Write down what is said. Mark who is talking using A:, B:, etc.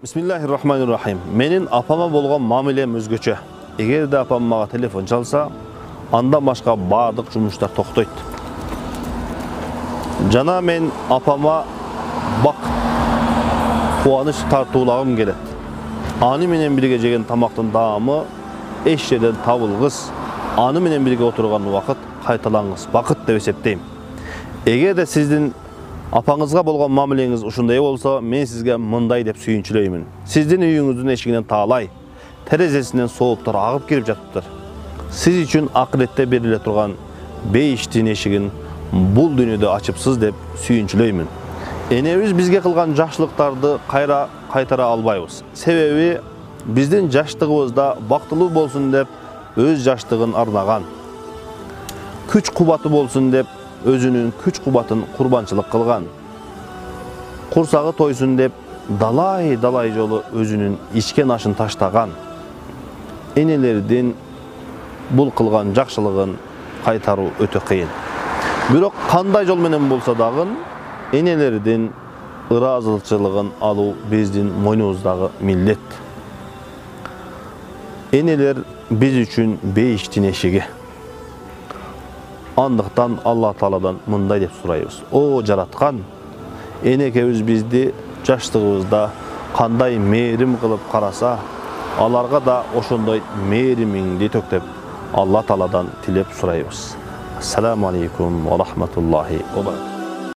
A: Bismillahirrahmanirrahim. Menin apama bolgan mamilem özgöçö. Eger de apam maga telefon çalsa, anda başka bardıq jumuşlar toktoyt. Jana men apama bak kuanış tartуулagım kelet. Anı menen birge jеген tamaktın daamı eş жерден табылгыс. Anı menen birge oturgan wagt kaytalаңыз. Bakıt деп esepteyim. Eger de sizdin apаңызға болған мамилеңіз ушундай болса, мен сизге мындай деп сүйүнчүлөймүн. Сиздин үйүңүздүн эшигинен таалай, терезесинен сооптор агып кирип жатыптыр. Сиз үчүн акыретте бериле турган бейиштин эшигин бул дүйнөдө ачыпсыз деп сүйүнчүлөймүн. Энебиз бизге кылган жакшылыктарды кайра кайтара албайбыз. Себеби биздин жаштыгыбызда бактылуу болсун деп өз жаштыгын арнаган. Күч кубаты болсун деп özünün күч кубатын курбанчылык кылган. Курсагы тойсун деп далай жолу өзүнүн ичкен ашын таштаган. Энелердин бул кылган жакшылыгын кайтаруу өтө кыйын. Бирок кандай жол менен болсо дагы энелердин ыраазычылыгын алуу биздин мойнубуздагы милдет. Энелер биз үчүн бейиштин эшиги. Andıqtan Allah Taala'dan mınday dep surayбыз. O жараткан, энекебиз bizdi жаштыгыбызда кандай мээрим кылып караса, аларга да ошондой мээримиңди төктөп Allah Taala'dan tilеп сурайбыз. Assalamu alaikum wa rahmatullahi wa barakatuh.